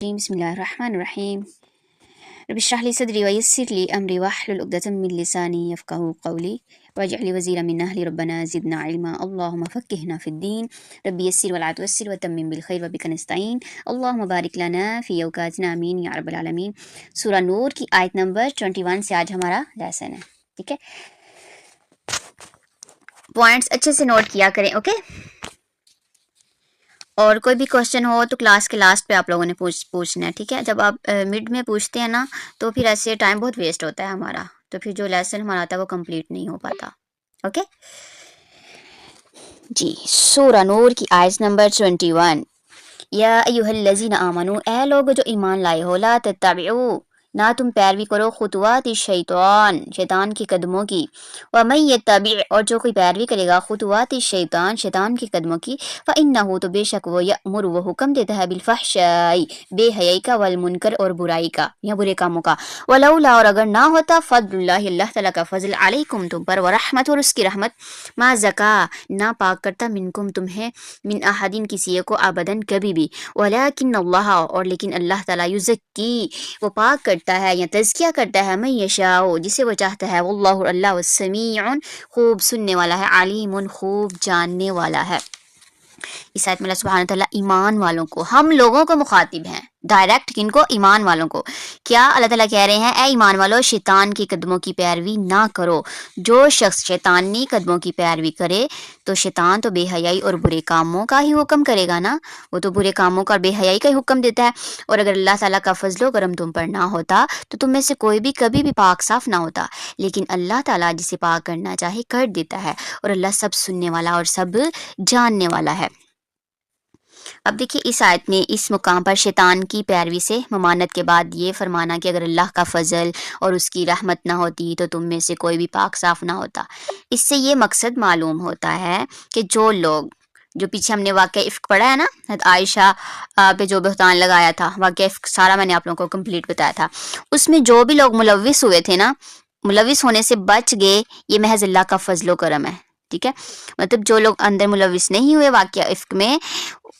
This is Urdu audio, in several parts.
بسم الله الرحمن الرحيم. رب اشرح لي صدري ويسر لي أمري واحلل عقدة من لساني يفقهوا قولي واجعل لي وزيرا من أهلي ربنا زدنا علما اللهم فقهنا في الدين ربي يسر ولا تعسر وتمم بالخير وبك نستعين اللهم بارك لنا في اوقاتنا آمین یا رب العالمین۔ سورہ نور کی آیت نمبر 21 سے آج ہمارا لیسن ہے، ٹھیک ہے؟ پوائنٹس اچھے سے نوٹ کیا کریں، اوکے؟ اور کوئی بھی کوشچن ہو تو کلاس کے لاسٹ پہ آپ لوگوں نے پوچھنا ہے، ٹھیک ہے؟ جب آپ مڈ میں پوچھتے ہیں نا تو پھر ایسے ٹائم بہت ویسٹ ہوتا ہے ہمارا، تو پھر جو لیسن ہمارا آتا ہے وہ کمپلیٹ نہیں ہو پاتا، اوکے؟ جی، سورہ نور کی آیت نمبر 21۔ یا ایھا الذین آمنو، اے لوگ جو ایمان لائے ہو، لا تتبعوا، نہ تم پیروی کرو خطوات الشیطان، شیطان کے قدموں کی، ومن یتبع، اور جو کوئی پیروی کرے گا خطوات الشیطان، شیطان کے قدموں کی، فإنہ، تو بے شک وہ، یأمر، وہ حکم دیتا ہے، بالفحشاء، بے حیائی کا، والمنکر، اور برائی کا یا برے کاموں کا، ولولا، اور اگر نہ ہوتا، فضل اللہ، اللہ تعالیٰ کا فضل، علیکم، تم پر، ورحمت، اور اس کی رحمت، ما زکا، نہ پاک کرتا، منکم، تمہیں، من احدین، کسی ایک کو، ابداً، کبھی بھی، ولیکن اللہ، اور لیکن اللہ تعالیٰ، یزکی، وہ پاک کرتا ہے یا تزکیہ کرتا ہے، من یشاء، جسے وہ چاہتا ہے، واللہ، اللہ، سمیع، خوب سننے والا ہے، علیم، خوب جاننے والا ہے۔ اس آیت میں اللہ سبحانہ تعالیٰ ایمان والوں کو، ہم لوگوں کو مخاطب ہیں، ڈائریکٹ کن کو؟ ایمان والوں کو۔ کیا اللہ تعالیٰ کہہ رہے ہیں؟ اے ایمان والو، شیطان کی قدموں کی پیروی نہ کرو۔ جو شخص شیطانی قدموں کی پیروی کرے تو شیطان تو بے حیائی اور برے کاموں کا ہی حکم کرے گا نا، وہ تو برے کاموں کا اور بے حیائی کا ہی حکم دیتا ہے۔ اور اگر اللہ تعالیٰ کا فضل و کرم تم پر نہ ہوتا تو تم میں سے کوئی بھی کبھی بھی پاک صاف نہ ہوتا، لیکن اللہ تعالیٰ جسے پاک کرنا چاہے کر دیتا ہے، اور اللہ سب سننے والا اور سب جاننے والا ہے۔ اب دیکھیے اس آیت میں اس مقام پر شیطان کی پیروی سے ممانعت کے بعد یہ فرمانا کہ اگر اللہ کا فضل اور اس کی رحمت نہ ہوتی تو تم میں سے کوئی بھی پاک صاف نہ ہوتا۔ اس سے یہ مقصد معلوم ہوتا ہے کہ جو لوگ، جو پیچھے ہم نے واقعہ افک پڑھا ہے نا، حضرت عائشہ پہ جو بہتان لگایا تھا، واقعہ افک سارا میں نے آپ لوگوں کو کمپلیٹ بتایا تھا، اس میں جو بھی لوگ ملوث ہوئے تھے نا، ملوث ہونے سے بچ گئے، یہ محض اللہ کا فضل و کرم ہے، ٹھیک ہے؟ مطلب جو لوگ اندر ملوث نہیں ہوئے واقعہ افک میں،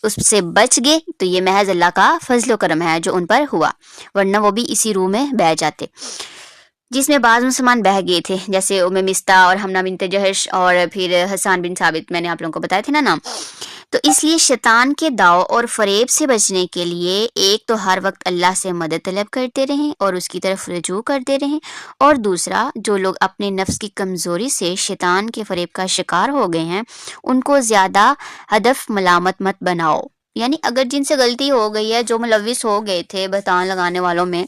اس سے بچ گئے، تو یہ محض اللہ کا فضل و کرم ہے جو ان پر ہوا، ورنہ وہ بھی اسی روح میں بہہ جاتے، جس میں بعض مسلمان بہہ گئے تھے، جیسے ام مستح اور حمنہ بنت جہش اور پھر حسان بن ثابت، میں نے آپ لوگوں کو بتایا تھے نا نام۔ تو اس لیے شیطان کے داؤ اور فریب سے بچنے کے لیے ایک تو ہر وقت اللہ سے مدد طلب کرتے رہیں اور اس کی طرف رجوع کرتے رہیں، اور دوسرا جو لوگ اپنے نفس کی کمزوری سے شیطان کے فریب کا شکار ہو گئے ہیں ان کو زیادہ ہدف ملامت مت بناؤ، یعنی اگر جن سے غلطی ہو گئی ہے، جو ملوث ہو گئے تھے بہتان لگانے والوں میں،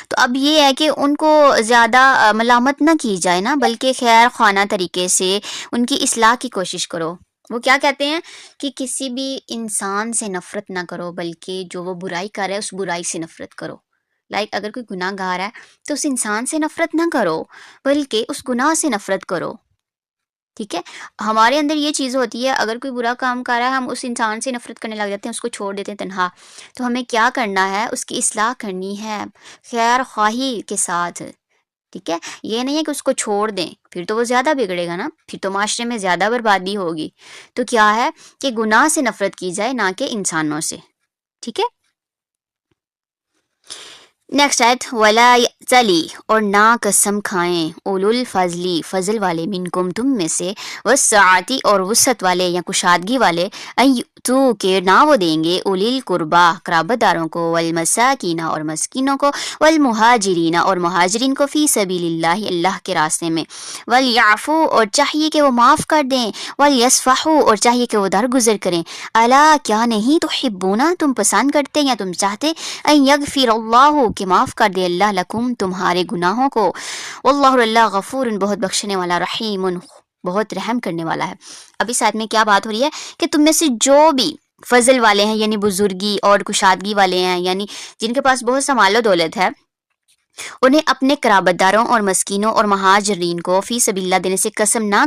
تو اب یہ ہے کہ ان کو زیادہ ملامت نہ کی جائے نا، بلکہ خیر خواہ طریقے سے ان کی اصلاح کی کوشش کرو۔ وہ کیا کہتے ہیں کہ کسی بھی انسان سے نفرت نہ کرو، بلکہ جو وہ برائی کر رہا ہے اس برائی سے نفرت کرو۔ اگر کوئی گناہ گار ہے تو اس انسان سے نفرت نہ کرو، بلکہ اس گناہ سے نفرت کرو، ٹھیک ہے؟ ہمارے اندر یہ چیز ہوتی ہے، اگر کوئی برا کام کر رہا ہے ہم اس انسان سے نفرت کرنے لگ جاتے ہیں، اس کو چھوڑ دیتے ہیں تنہا، تو ہمیں کیا کرنا ہے؟ اس کی اصلاح کرنی ہے خیر خواہی کے ساتھ، ٹھیک ہے؟ یہ نہیں ہے کہ اس کو چھوڑ دیں، پھر تو وہ زیادہ بگڑے گا نا، پھر تو معاشرے میں زیادہ بربادی ہوگی۔ تو کیا ہے کہ گناہ سے نفرت کی جائے، نہ کہ انسانوں سے، ٹھیک ہے؟ نیکسٹ آیت، ولا یأتلی، اور نہ قسم کھائیں، اولو الفضلی، فضل والے، منکم، تم میں سے، والسعتی، اور وسعت والے یا کشادگی والے، ان یؤتو، کہ نہ وہ دیں گے، اولی القربا، قرابت داروں کو، والمساکین، اور مسکینوں کو، والمہاجرین، اور مہاجرین کو، فی سبیل اللہ، اللہ کے راستے میں، ولیعفو، اور چاہیے کہ وہ معاف کر دیں، ولیصفحوا، اور چاہیے کہ وہ درگزر کریں، الا، کیا نہیں، تحبون، تم پسند کرتے یا تم چاہتے، ان یغفر اللہ، کہ معاف کر دے اللہ لکم، تمہارے گناہوں کو، واللہ، اللہ، غفور، بہت بخشنے والا، رحیم، بہت رحم کرنے والا ہے۔ اب اس آیت میں کیا بات ہو رہی ہے کہ تم میں سے جو بھی فضل والے ہیں، یعنی بزرگی اور کشادگی والے ہیں، یعنی جن کے پاس بہت سا مال و دولت ہے، انہیں اپنے قرابت داروں اور مسکینوں اور مہاجرین کو فی سبیل اللہ دینے سے قسم نہ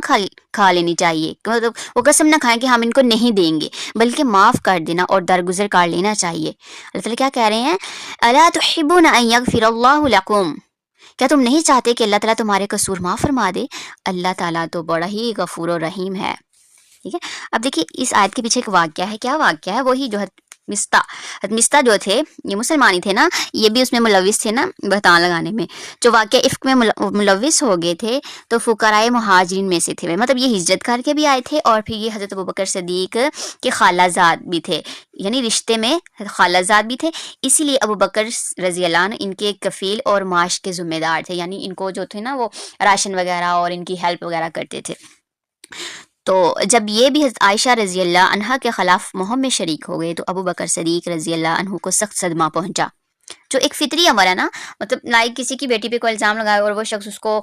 کھا لینی چاہیے، مطلب وہ قسم نہ کھائیں کہ ہم ان کو نہیں دیں گے، بلکہ معاف کر دینا اور درگزر کر لینا چاہیے۔ اللہ تعالیٰ کیا کہہ رہے ہیں؟ الا تحبون ان یغفر اللہ لکم، کیا تم نہیں چاہتے کہ اللہ تعالیٰ تمہارے قصور معاف فرما دے؟ اللہ تعالیٰ تو بڑا ہی غفور و رحیم ہے، ٹھیک ہے؟ اب دیکھیے اس آیت کے پیچھے ایک واقعہ ہے، کیا واقعہ ہے؟ وہی جو مستہ مستہ جو تھے یہ مسلمان ہی تھے نا، یہ بھی اس میں ملوث تھے نا بہتان لگانے میں، جو واقعہ افک میں ملوث ہو گئے تھے تو فقراء مہاجرین میں سے تھے، مطلب یہ ہجرت کر کے بھی آئے تھے اور پھر یہ حضرت ابوبکر صدیق کے خالہ زاد بھی تھے، یعنی رشتے میں خالہ زاد بھی تھے، اسی لیے ابوبکر رضی اللہ عنہ ان کے کفیل اور معاش کے ذمہ دار تھے، یعنی ان کو جو تھے نا وہ راشن وغیرہ اور ان کی ہیلپ وغیرہ کرتے تھے۔ تو جب یہ بھی حضرت عائشہ رضی اللہ عنہا کے خلاف مہم میں شریک ہو گئے تو ابو بکر صدیق رضی اللہ عنہ کو سخت صدمہ پہنچا، جو ایک فطری امر ہے نا، مطلب لائک کسی کی بیٹی پہ کوئی الزام لگائے اور وہ شخص اس کو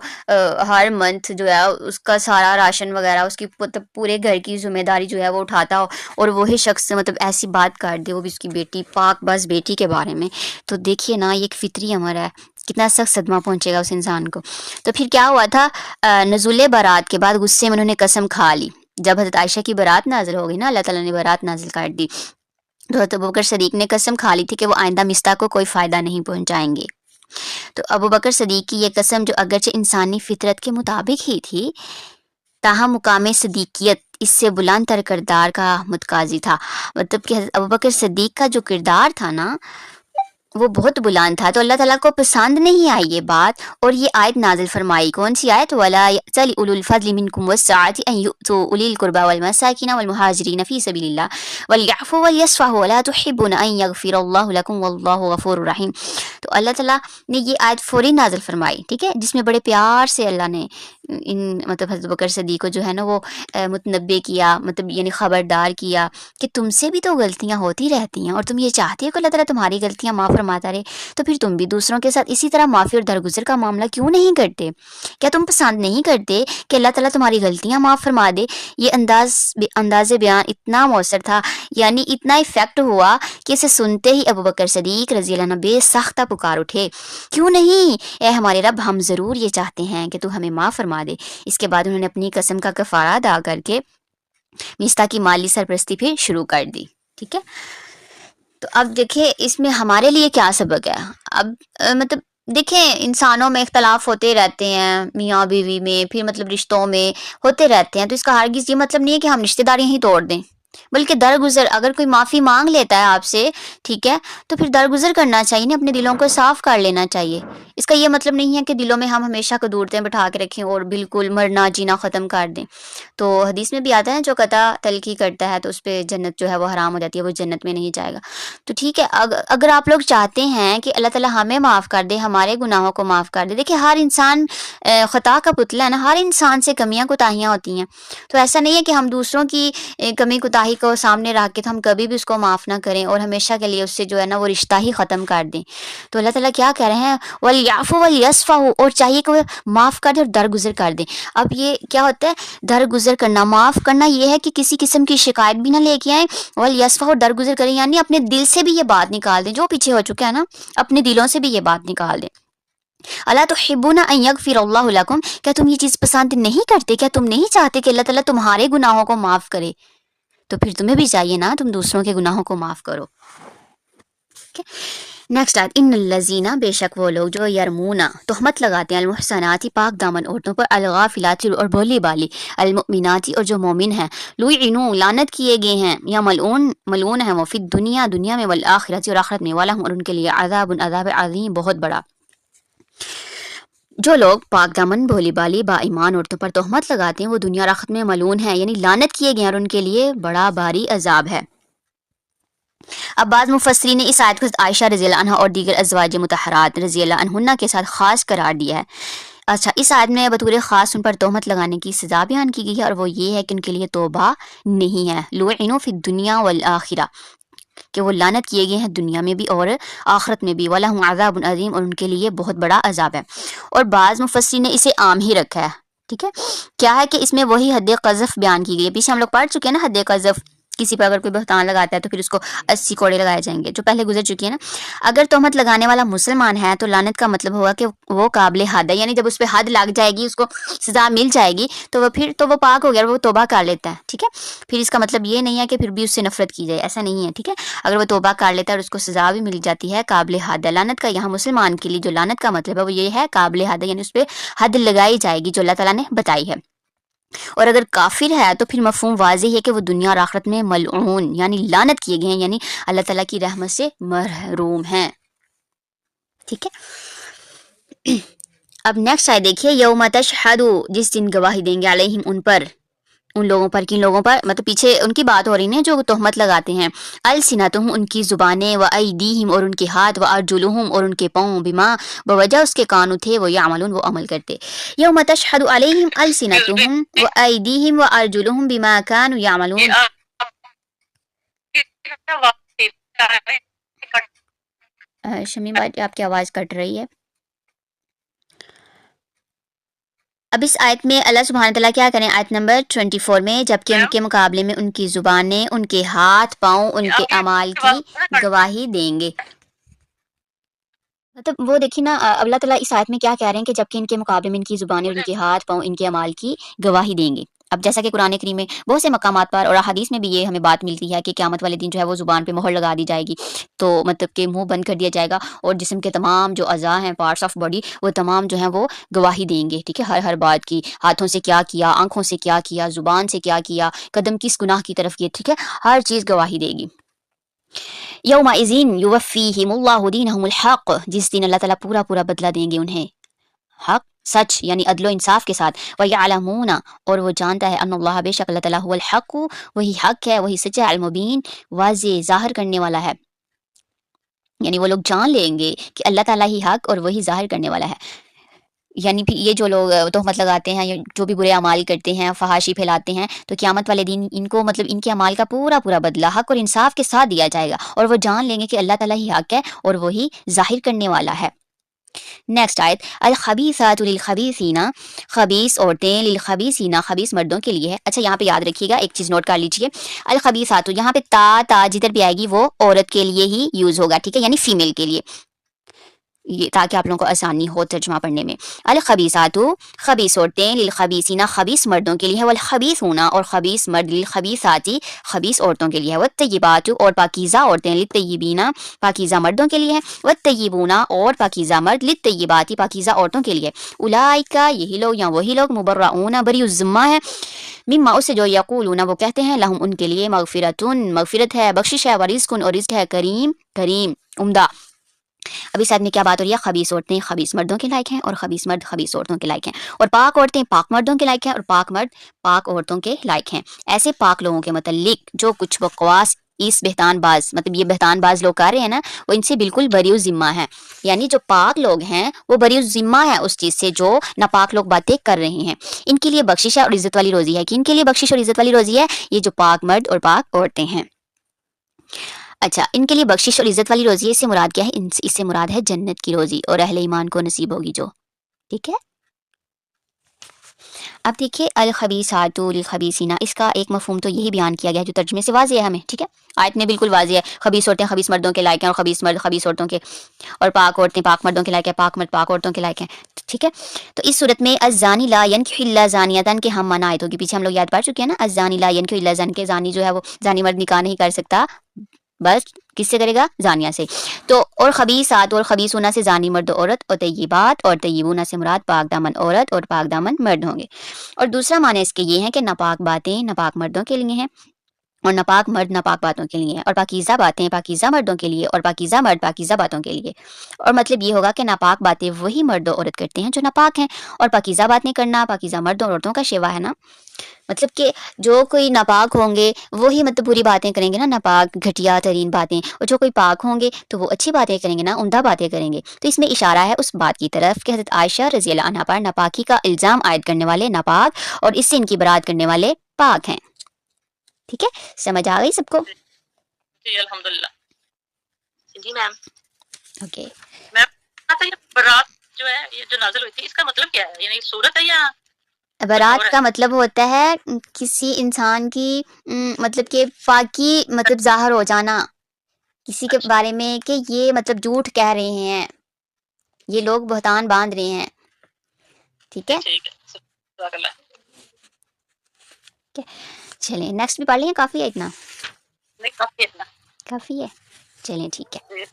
ہر منتھ جو ہے اس کا سارا راشن وغیرہ اس کی پورے گھر کی ذمہ داری جو ہے وہ اٹھاتا ہو اور وہی شخص مطلب ایسی بات کر دے، وہ بھی اس کی بیٹی پاک بس بیٹی کے بارے میں، تو دیکھیے نا یہ ایک فطری امر ہے، کتنا سخت صدمہ پہنچے گا اس انسان کو۔ تو پھر کیا ہوا تھا، نزول برات کے بعد غصے میں انہوں نے قسم کھا لی، جب حضرت عائشہ کی برات نازل ہو گئی نا، اللہ تعالیٰ نے برات نازل کر دی، تو حضرت ابوبکر صدیق نے قسم کھا لی تھی کہ وہ آئندہ مستہ کو کوئی فائدہ نہیں پہنچائیں گے۔ تو ابوبکر صدیق کی یہ قسم جو اگرچہ انسانی فطرت کے مطابق ہی تھی، تاہم مقام صدیقیت اس سے بلند تر کردار کا متقاضی تھا، مطلب کہ حضرت ابوبکر صدیق کا جو کردار تھا نا وہ بہت بلند تھا، تو اللہ تعالیٰ کو پسند نہیں آئی یہ بات، اور یہ آیت نازل فرمائی، کون سی آیت؟ وَلَا يَأْتَلِ أُولُو الْفَضْلِ مِنْكُمْ وَالسَّعَةِ أَنْ يُؤْتُوا أُولِي الْقُرْبَى وَالْمَسَاكِينَ وَالْمُهَاجِرِينَ فِي سَبِيلِ اللَّهِ وَلْيَعْفُوا وَلْيَصْفَحُوا وَلَا تُحِبُّونَ أَنْ يَغْفِرَ اللَّهُ لَكُمْ وَاللَّهُ غَفُورٌ رَحِيمٌ۔ تو اللہ تعالیٰ نے یہ آیت فوری نازل فرمائی، ٹھیک ہے، جس میں بڑے پیار سے اللہ نے ان مطلب حضرت بکر صدیق کو جو ہے نا وہ متنبع کیا، مطلب یعنی خبردار کیا کہ تم سے بھی تو غلطیاں ہوتی رہتی ہیں اور تم یہ چاہتے ہو کہ اللہ تعالیٰ تمہاری غلطیاں معاف فرماتا رہے، تو پھر تم بھی دوسروں کے ساتھ اسی طرح معافی اور درگزر کا معاملہ کیوں نہیں کرتے؟ کیا تم پسند نہیں کرتے کہ اللہ تعالیٰ تمہاری غلطیاں معاف فرما دے؟ یہ انداز بیان اتنا مؤثر تھا، یعنی اتنا افیکٹ ہوا کہ اسے سنتے ہی ابوبکر صدیق رضی اللہ عنہ بے ساختہ پکار اٹھے، کیوں نہیں اے ہمارے رب، ہم ضرور یہ چاہتے ہیں کہ تو ہمیں معاف فرما دے۔ اس کے بعد انہوں نے اپنی قسم کا کفارہ ادا کر کے مستہ کی مالی سرپرستی پھر شروع کر دی، ٹھیک ہے۔ تو اب دیکھیں اس میں ہمارے لیے کیا سبق ہے۔ اب مطلب دیکھیں انسانوں میں اختلاف ہوتے رہتے ہیں، میاں بیوی میں، پھر مطلب رشتوں میں ہوتے رہتے ہیں، تو اس کا ہرگز یہ مطلب نہیں ہے کہ ہم رشتہ داریاں ہی توڑ دیں، بلکہ درگزر اگر کوئی معافی مانگ لیتا ہے آپ سے، ٹھیک ہے، تو پھر درگزر کرنا چاہیے، اپنے دلوں کو صاف کر لینا چاہیے۔ اس کا یہ مطلب نہیں ہے کہ دلوں میں ہم ہمیشہ قدورتیں بٹھا کے رکھیں اور بالکل مرنا جینا ختم کر دیں۔ تو حدیث میں بھی آتا ہے جو قطع تلخی کرتا ہے تو اس پہ جنت جو ہے وہ حرام ہو جاتی ہے، وہ جنت میں نہیں جائے گا۔ تو ٹھیک ہے، اگر آپ لوگ چاہتے ہیں کہ اللہ تعالیٰ ہمیں معاف کر دے، ہمارے گناہوں کو معاف کر دے، دیکھیں ہر انسان خطا کا پتلا ہے نا، ہر انسان سے کمیاں کوتاہیاں ہوتی ہیں، تو ایسا نہیں ہے کہ ہم دوسروں کی کمی کوتاہی کو سامنے رکھ کے تو ہم کبھی بھی اس کو معاف نہ کریں اور ہمیشہ کے لیے اس سے جو ہے نا وہ رشتہ ہی ختم کر دیں۔ تو اللہ تعالیٰ کیا کہہ رہے ہیں، وَلْيَعْفُوا وَلْيَصْفَحُوا، اور چاہیے کہ وہ معاف کر دیں اور درگزر کر دیں۔ اب یہ کیا ہوتا ہے درگزر کرنا، معاف کرنا، یہ ہے کہ کسی قسم کی شکایت بھی نہ لے کے آئیں، وَلْيَصْفَحُوا، درگزر کریں، یعنی اپنے دل سے بھی یہ بات نکال دیں، جو پیچھے ہو چکا ہے نا اپنے دلوں سے بھی یہ بات نکال دیں۔ اَلَا تُحِبُّونَ أَن يَغْفِرَ اللَّهُ لَكُمْ، کیا تم یہ چیز پسند نہیں کرتے؟ کیا تم نہیں چاہتے کہ اللہ تعالیٰ تمہارے گناہوں کو معاف کرے؟ تو پھر تمہیں بھی چاہیے نا تم دوسروں کے گناہوں کو معاف کرو۔ نیکسٹ آیت، ان الذین، بے شک وہ لوگ جو یرمونا تہمت لگاتے ہیں، المحصنات پاک دامن عورتوں پر، الغافلات اور بھولی بالی، المؤمنات اور جو مومن ہیں، لعنوا لعنت کیے گئے ہیں یا ملعون ہیں وہ، فی دنیا میں، والآخرۃ اور آخرت میں، ولہم اور ان کے لیے عذاب عظیم بہت بڑا۔ جو لوگ پاک دامن بھولی بالی با ایمان عورتوں پر تہمت لگاتے ہیں وہ دنیا اور آخرت میں ملعون ہیں، یعنی لعنت کیے گئے ہیں اور ان کے لیے بڑا بھاری عذاب ہے۔ اب بعض مفسرین نے اس آیت کو عائشہ رضی اللہ عنہ اور دیگر ازواج مطہرات رضی اللہ عنہن کے ساتھ خاص قرار دیا ہے۔ اچھا، اس آیت میں بطور خاص ان پر تہمت لگانے کی سزا بیان کی گئی ہے، اور وہ یہ ہے کہ ان کے لیے توبہ نہیں ہے، لعنوا فی الدنیا والآخرہ، کہ وہ لعنت کیے گئے ہیں دنیا میں بھی اور آخرت میں بھی، وَلَهُمْ عَذَابٌ عَظِيمٌ، اور ان کے لیے بہت بڑا عذاب ہے۔ اور بعض مفسرین نے اسے عام ہی رکھا ہے، ٹھیک ہے، کیا ہے کہ اس میں وہی حد قذف بیان کی گئی ہے، پیچھے ہم لوگ پڑھ چکے ہیں نا حد قذف، کسی پر اگر کوئی بہتان لگاتا ہے تو پھر اس کو 80 کوڑے لگائے جائیں گے، جو پہلے گزر چکی ہے نا۔ اگر تہمت لگانے والا مسلمان ہے تو لعنت کا مطلب ہوگا کہ وہ قابل حد ہے، یعنی جب اس پہ حد لگ جائے گی، اس کو سزا مل جائے گی تو وہ پاک ہو گیا، وہ توبہ کر لیتا ہے، ٹھیک ہے۔ پھر اس کا مطلب یہ نہیں ہے کہ پھر بھی اس سے نفرت کی جائے، ایسا نہیں ہے، ٹھیک ہے۔ اگر وہ توبہ کر لیتا ہے اور اس کو سزا بھی مل جاتی ہے، قابل حد ہے۔ لعنت کا یہاں مسلمان کے لیے جو لعنت کا مطلب ہے وہ یہ ہے قابل حد ہے، یعنی اس پہ حد لگائی جائے گی جو اللہ تعالیٰ نے بتائی ہے۔ اور اگر کافر ہے تو پھر مفہوم واضح ہے کہ وہ دنیا اور آخرت میں ملعون یعنی لعنت کیے گئے ہیں، یعنی اللہ تعالیٰ کی رحمت سے محروم ہیں. ٹھیک ہے. اب نیکسٹ آئے دیکھیے، یوم تشہد، جس دن گواہی دیں گے، علیہم ان پر، ان لوگوں پر، کن لوگوں پر، مطلب پیچھے ان کی بات ہو رہی ہے جو تہمت لگاتے ہیں. السنتہم، ان کی زبانیں، و ایدیہم، اور ان کے ہاتھ، و ارجلہم، اور ان کے پاؤں، بما، بوجہ اس کے کانوں تھے، وہ یعملون، وہ عمل کرتے. یوم تشہد علیہم السنتہم و ایدیہم و ارجلہم بما کانوا یعملون. شمیم بھائی آپ کی آواز کٹ رہی ہے. اب اس آیت میں اللہ سبحانہ تعالیٰ کیا کریں، آیت نمبر 24 میں، جبکہ ان کے مقابلے میں ان کی زبانیں، ان کے ہاتھ پاؤں، ان کے اعمال کی گواہی دیں گے. مطلب وہ دیکھیے نا، اللہ تعالیٰ اس آیت میں کیا کہہ رہے ہیں کہ جبکہ ان کے مقابلے میں ان کی زبانیں اور ان کے ہاتھ پاؤں، ان کے اعمال کی گواہی دیں گے. اب جیسا کہ قرآن کریم میں بہت سے مقامات پر اور احادیث میں بھی یہ ہمیں بات ملتی ہے کہ قیامت والے دن جو ہے وہ زبان پہ مہر لگا دی جائے گی، تو مطلب کہ منہ بند کر دیا جائے گا، اور جسم کے تمام جو اعضاء ہیں، پارٹس آف باڈی، وہ تمام جو ہیں وہ گواہی دیں گے. ٹھیک ہے، ہر بات کی، ہاتھوں سے کیا کیا، آنکھوں سے کیا کیا، زبان سے کیا کیا، قدم کس گناہ کی طرف کیے. ٹھیک ہے، ہر چیز گواہی دے گی. یومئذ یوفیہم اللہ دینہم الحق، جس دن اللہ تعالیٰ پورا پورا بدلہ دیں گے انہیں، حق، سچ، یعنی عدل و انصاف کے ساتھ. وَيَعْلَمُونَ، اور وہ جانتا ہے، ان اللہ، بے شک اللہ تعالیٰ، هو الحق، وہی حق ہے، وہی سچا، المبین، واضح ظاہر کرنے والا ہے. یعنی وہ لوگ جان لیں گے کہ اللہ تعالیٰ ہی حق اور وہی ظاہر کرنے والا ہے. یعنی پھر یہ جو لوگ تہمت لگاتے ہیں، جو بھی برے اعمال کرتے ہیں، فحاشی پھیلاتے ہیں، تو قیامت والے دن ان کو مطلب ان کے اعمال کا پورا پورا بدلہ حق اور انصاف کے ساتھ دیا جائے گا، اور وہ جان لیں گے کہ اللہ تعالیٰ ہی حق ہے اور وہی ظاہر کرنے والا ہے. نیکسٹ آیت، الخبیثات للخبیثین، خبیث عورتیں، للخبیثین، خبیث مردوں کے لیے ہے. اچھا یہاں پہ یاد رکھیے گا، ایک چیز نوٹ کر لیجیے، الخبیثات، یہاں پہ تا جدھر بھی آئے گی وہ عورت کے لیے ہی یوز ہوگا. ٹھیک ہے، یعنی فیمیل کے لیے، یہ تاکہ آپ لوگوں کو آسانی ہو ترجمہ پڑھنے میں. الخبیثات، خبیث عورتیں، للخبیثین، خبیث مردوں کے لیے ہے، والخبیثون، اور خبیث مرد، للخبیثات، خبیث عورتوں کے لیے ہے، والطیبات، اور پاکیزہ عورتیں، للطیبین، پاکیزہ مردوں کے لیے ہے، والطیبون، اور پاکیزہ مرد، للطیبات، پاکیزہ عورتوں کے لیے. اولئک، یہی لوگ یا وہی لوگ، مبرؤون، بری الذمہ ہے، مما، اس سے جو یقولون وہ کہتے ہیں، لہم ان کے لیے، مغفرتن، مغفرت ہے، بخشش ہے، ورزق، اور رزق ہے، کریم، کریم، عمدہ. اب اس آدمی میں کیا بات ہو رہی ہے، خبیث عورتیں خبیث مردوں کے لائق ہیں، اور خبیث مرد خبیث عورتوں کے لائق ہیں، اور پاک عورتیں پاک مردوں کے لائق ہیں، اور پاک مرد پاک عورتوں کے لائق ہیں. ایسے پاک لوگوں کے متعلق جو کچھ بکواس اس بہتان باز، مطلب یہ بہتان باز لوگ کر رہے ہیں نا، وہ ان سے بالکل بری الذمہ ہیں. یعنی جو پاک لوگ ہیں وہ بری الذمہ ہیں اس چیز سے جو ناپاک لوگ باتیں کر رہے ہیں. ان کے لیے بخشش ہے اور عزت والی روزی ہے. کن کے لیے بخشش اور عزت والی روزی ہے؟ یہ جو پاک مرد اور پاک عورتیں ہیں. اچھا، ان کے لیے بخشش اور عزت والی روزی ہے، اس سے مراد کیا ہے؟ اس سے مراد ہے جنت کی روزی، اور اہل ایمان کو نصیب ہوگی جو. ٹھیک ہے، اب دیکھیے، الخبیثات للخبیثین، اس کا ایک مفہوم تو یہی بیان کیا گیا ہے جو ترجمے سے واضح ہے ہمیں. ٹھیک ہے، آیت میں بالکل واضح ہے، خبیث عورتیں خبیث مردوں کے لائق ہیں، اور خبیث مرد خبیث عورتوں کے، اور پاک عورتیں پاک مردوں کے لائق ہیں، پاک مرد پاک عورتوں کے لائق ہیں. ٹھیک ہے، تو اس صورت میں الزانی لا ینکح الا زانیۃ کے ہم منع آیت ہوگی، پیچھے ہم لوگ یاد پڑھ چکے ہیں نا، الزانی لا ینکح الا زان، کے زانی جو ہے وہ زانی مرد نکاح نہیں کر سکتا، بس کس سے کرے گا؟ زانیہ سے. تو اور خبیثات، اور خبیثون سے زانی مرد عورت، اور طیبات، اور طیبون سے مراد پاک دامن عورت اور پاک دامن مرد ہوں گے. اور دوسرا معنی اس کے یہ ہے کہ ناپاک باتیں ناپاک مردوں کے لیے ہیں، اور ناپاک مرد ناپاک باتوں کے لیے ہیں، اور پاکیزہ باتیں پاکیزہ مردوں کے لیے، اور پاکیزہ مرد پاکیزہ باتوں کے لیے. اور مطلب یہ ہوگا کہ ناپاک باتیں وہی مرد و عورت کرتے ہیں جو ناپاک ہیں، اور پاکیزہ باتیں کرنا پاکیزہ مرد اور عورتوں کا شیوا ہے نا. مطلب کہ جو کوئی ناپاک ہوں گے وہی مطلب بری باتیں کریں گے نا، ناپاک گھٹیا ترین باتیں، اور جو کوئی پاک ہوں گے تو وہ اچھی باتیں کریں گے نا، عمدہ باتیں کریں گے. تو اس میں اشارہ ہے اس بات کی طرف کہ حضرت عائشہ رضی اللہ عنہا پر ناپاکی کا الزام عائد کرنے والے ناپاک، اور اس سے ان کی برات کرنے والے پاک ہیں. ٹھیک ہے، سمجھ آ گئی سب کو؟ جی الحمدللہ. جی میم. اوکے، میم برات جو ہے یہ جو نازل ہوئی تھی اس کا مطلب کیا ہے؟ یعنی صورت ہے یا برات کا مطلب ہوتا ہے کسی انسان کی مطلب کہ پاکی مطلب ظاہر ہو جانا کسی کے بارے میں کہ یہ مطلب جھوٹ کہہ رہے ہیں، یہ لوگ بہتان باندھ رہے ہیں. ٹھیک ہے، چلیں نیکسٹ بھی پڑھ لیں، کافی ہے اتنا؟ کافی ہے، چلیں ٹھیک ہے.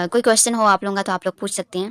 کوئی کوشچن ہو آپ لوگوں کا تو آپ لوگ پوچھ سکتے ہیں.